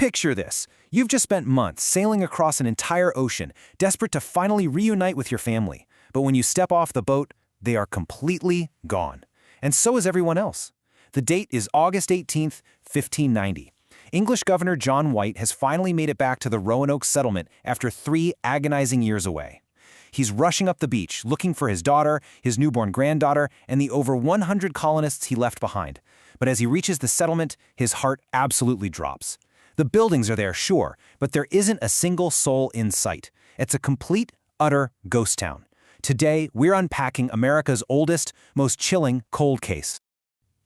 Picture this. You've just spent months sailing across an entire ocean, desperate to finally reunite with your family. But when you step off the boat, they are completely gone. And so is everyone else. The date is August 18th, 1590. English Governor John White has finally made it back to the Roanoke settlement after 3 agonizing years away. He's rushing up the beach, looking for his daughter, his newborn granddaughter, and the over 100 colonists he left behind. But as he reaches the settlement, his heart absolutely drops. The buildings are there, sure, but there isn't a single soul in sight. It's a complete, utter ghost town. Today, we're unpacking America's oldest, most chilling cold case.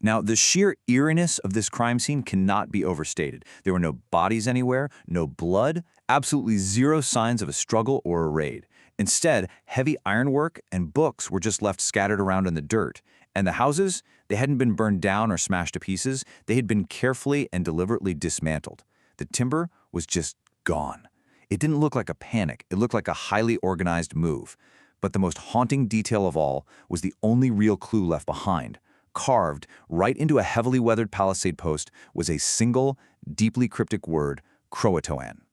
Now, the sheer eeriness of this crime scene cannot be overstated. There were no bodies anywhere, no blood, absolutely zero signs of a struggle or a raid. Instead, heavy ironwork and books were just left scattered around in the dirt. And the houses, they hadn't been burned down or smashed to pieces. They had been carefully and deliberately dismantled. The timber was just gone. It didn't look like a panic. It looked like a highly organized move. But the most haunting detail of all was the only real clue left behind. Carved right into a heavily weathered palisade post was a single, deeply cryptic word, CROATOAN.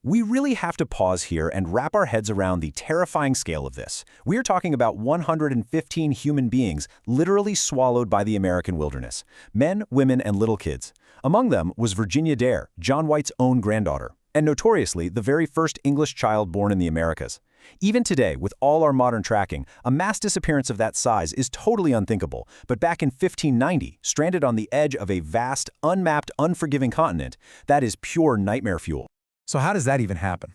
We really have to pause here and wrap our heads around the terrifying scale of this. We're talking about 115 human beings literally swallowed by the American wilderness. Men, women, and little kids. Among them was Virginia Dare, John White's own granddaughter, and notoriously the very first English child born in the Americas. Even today, with all our modern tracking, a mass disappearance of that size is totally unthinkable. But back in 1590, stranded on the edge of a vast, unmapped, unforgiving continent, that is pure nightmare fuel. So how does that even happen?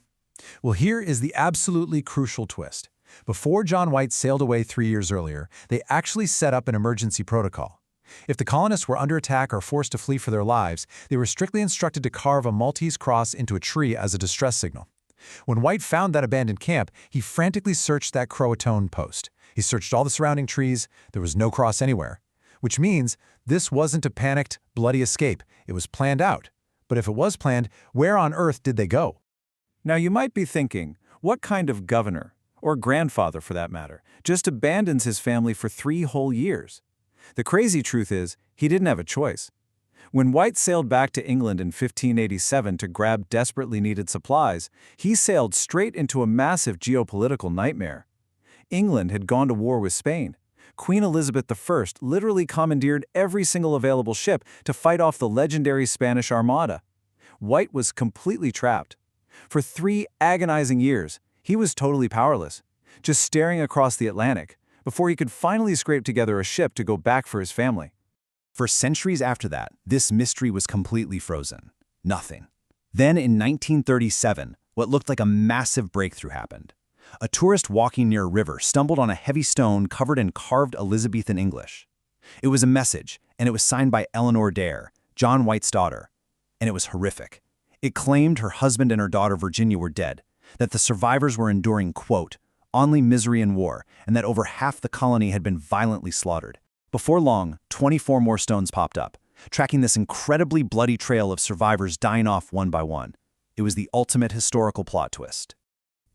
Well, here is the absolutely crucial twist. Before John White sailed away 3 years earlier, they actually set up an emergency protocol. If the colonists were under attack or forced to flee for their lives, they were strictly instructed to carve a Maltese cross into a tree as a distress signal. When White found that abandoned camp, he frantically searched that CROATOAN post. He searched all the surrounding trees. There was no cross anywhere. Which means this wasn't a panicked, bloody escape. It was planned out. But if it was planned, where on earth did they go? Now you might be thinking, what kind of governor, or grandfather for that matter, just abandons his family for 3 whole years? The crazy truth is, he didn't have a choice. When White sailed back to England in 1587 to grab desperately needed supplies, he sailed straight into a massive geopolitical nightmare. England had gone to war with Spain. Queen Elizabeth I literally commandeered every single available ship to fight off the legendary Spanish Armada. White was completely trapped. For 3 agonizing years, he was totally powerless, just staring across the Atlantic, before he could finally scrape together a ship to go back for his family. For centuries after that, this mystery was completely frozen. Nothing. Then in 1937, what looked like a massive breakthrough happened. A tourist walking near a river stumbled on a heavy stone covered in carved Elizabethan English. It was a message, and it was signed by Eleanor Dare, John White's daughter. And it was horrific. It claimed her husband and her daughter Virginia were dead, that the survivors were enduring, quote, only misery and war, and that over half the colony had been violently slaughtered. Before long, 24 more stones popped up, tracking this incredibly bloody trail of survivors dying off one by one. It was the ultimate historical plot twist.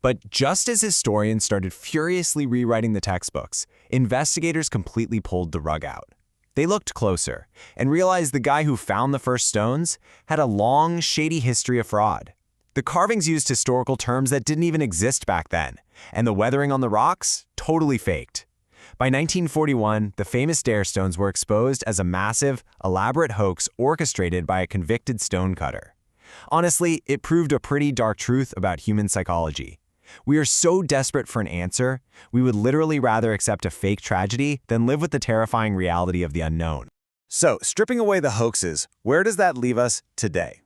But just as historians started furiously rewriting the textbooks, investigators completely pulled the rug out. They looked closer and realized the guy who found the first stones had a long, shady history of fraud. The carvings used historical terms that didn't even exist back then, and the weathering on the rocks, totally faked. By 1941, the famous Dare stones were exposed as a massive, elaborate hoax orchestrated by a convicted stonecutter. Honestly, it proved a pretty dark truth about human psychology. We are so desperate for an answer, we would literally rather accept a fake tragedy than live with the terrifying reality of the unknown. So, stripping away the hoaxes, where does that leave us today?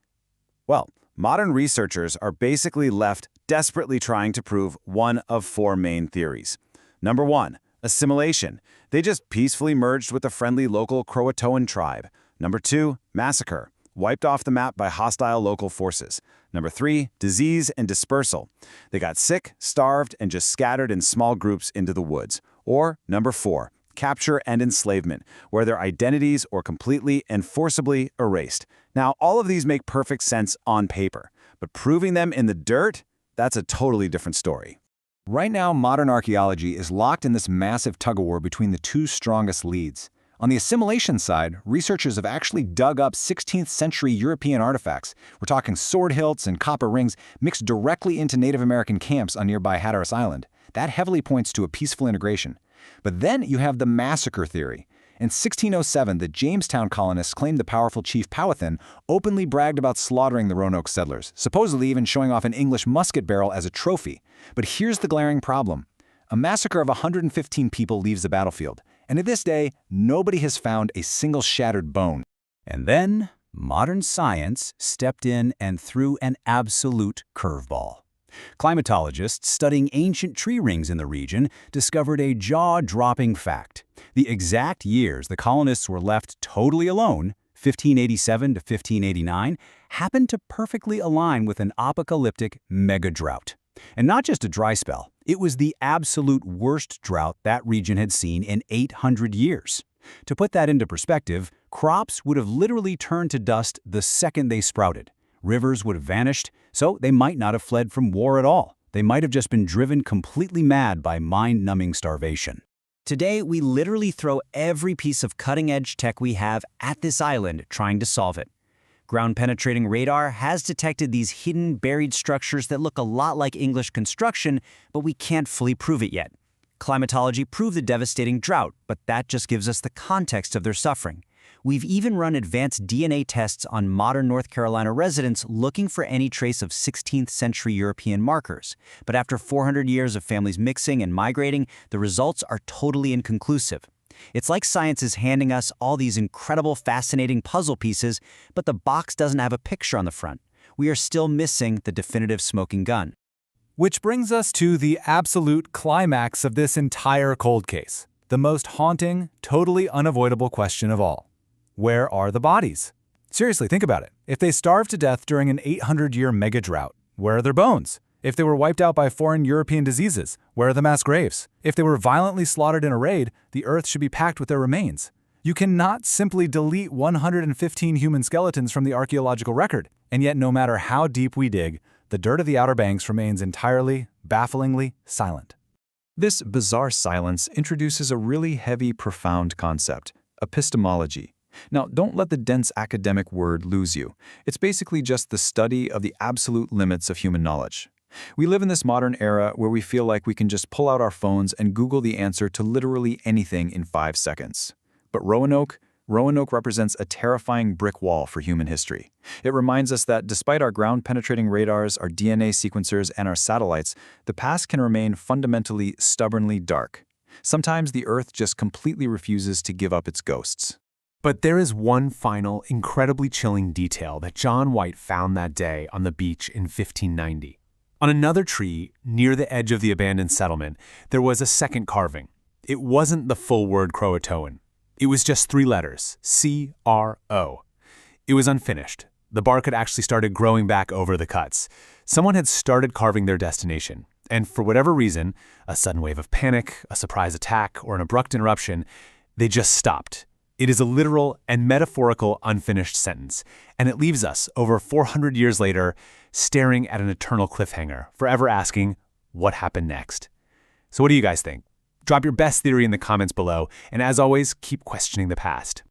Well, modern researchers are basically left desperately trying to prove one of 4 main theories. Number 1, assimilation. They just peacefully merged with the friendly local CROATOAN tribe. Number 2, massacre. Wiped off the map by hostile local forces. Number 3, disease and dispersal. They got sick, starved, and just scattered in small groups into the woods. Or number 4, capture and enslavement, where their identities are completely and forcibly erased. Now, all of these make perfect sense on paper, but proving them in the dirt, that's a totally different story. Right now, modern archaeology is locked in this massive tug-of-war between the 2 strongest leads. On the assimilation side, researchers have actually dug up 16th century European artifacts. We're talking sword hilts and copper rings mixed directly into Native American camps on nearby Hatteras Island. That heavily points to a peaceful integration. But then you have the massacre theory. In 1607, the Jamestown colonists claimed the powerful chief Powhatan openly bragged about slaughtering the Roanoke settlers, supposedly even showing off an English musket barrel as a trophy. But here's the glaring problem. A massacre of 115 people leaves the battlefield, and to this day, nobody has found a single shattered bone. And then, modern science stepped in and threw an absolute curveball. Climatologists studying ancient tree rings in the region discovered a jaw-dropping fact. The exact years the colonists were left totally alone, 1587 to 1589, happened to perfectly align with an apocalyptic mega-drought. And not just a dry spell, it was the absolute worst drought that region had seen in 800 years. To put that into perspective, crops would have literally turned to dust the second they sprouted. Rivers would have vanished, so they might not have fled from war at all. They might have just been driven completely mad by mind-numbing starvation. Today, we literally throw every piece of cutting-edge tech we have at this island trying to solve it. Ground-penetrating radar has detected these hidden, buried structures that look a lot like English construction, but we can't fully prove it yet. Climatology proved the devastating drought, but that just gives us the context of their suffering. We've even run advanced DNA tests on modern North Carolina residents looking for any trace of 16th century European markers. But after 400 years of families mixing and migrating, the results are totally inconclusive. It's like science is handing us all these incredible, fascinating puzzle pieces, but the box doesn't have a picture on the front. We are still missing the definitive smoking gun. Which brings us to the absolute climax of this entire cold case. The most haunting, totally unavoidable question of all. Where are the bodies? Seriously, think about it. If they starved to death during an 800-year mega-drought, where are their bones? If they were wiped out by foreign European diseases, where are the mass graves? If they were violently slaughtered in a raid, the earth should be packed with their remains. You cannot simply delete 115 human skeletons from the archaeological record, and yet no matter how deep we dig, the dirt of the Outer Banks remains entirely, bafflingly silent. This bizarre silence introduces a really heavy, profound concept, epistemology. Now, don't let the dense academic word lose you. It's basically just the study of the absolute limits of human knowledge. We live in this modern era where we feel like we can just pull out our phones and Google the answer to literally anything in 5 seconds. But Roanoke represents a terrifying brick wall for human history. It reminds us that despite our ground-penetrating radars, our DNA sequencers, and our satellites, the past can remain fundamentally, stubbornly dark. Sometimes the Earth just completely refuses to give up its ghosts. But there is one final, incredibly chilling detail that John White found that day on the beach in 1590. On another tree, near the edge of the abandoned settlement, there was a second carving. It wasn't the full word CROATOAN. It was just 3 letters, C-R-O. It was unfinished. The bark had actually started growing back over the cuts. Someone had started carving their destination, and for whatever reason, a sudden wave of panic, a surprise attack, or an abrupt interruption, they just stopped. It is a literal and metaphorical unfinished sentence, and it leaves us, over 400 years later, staring at an eternal cliffhanger, forever asking, what happened next? So what do you guys think? Drop your best theory in the comments below, and as always, keep questioning the past.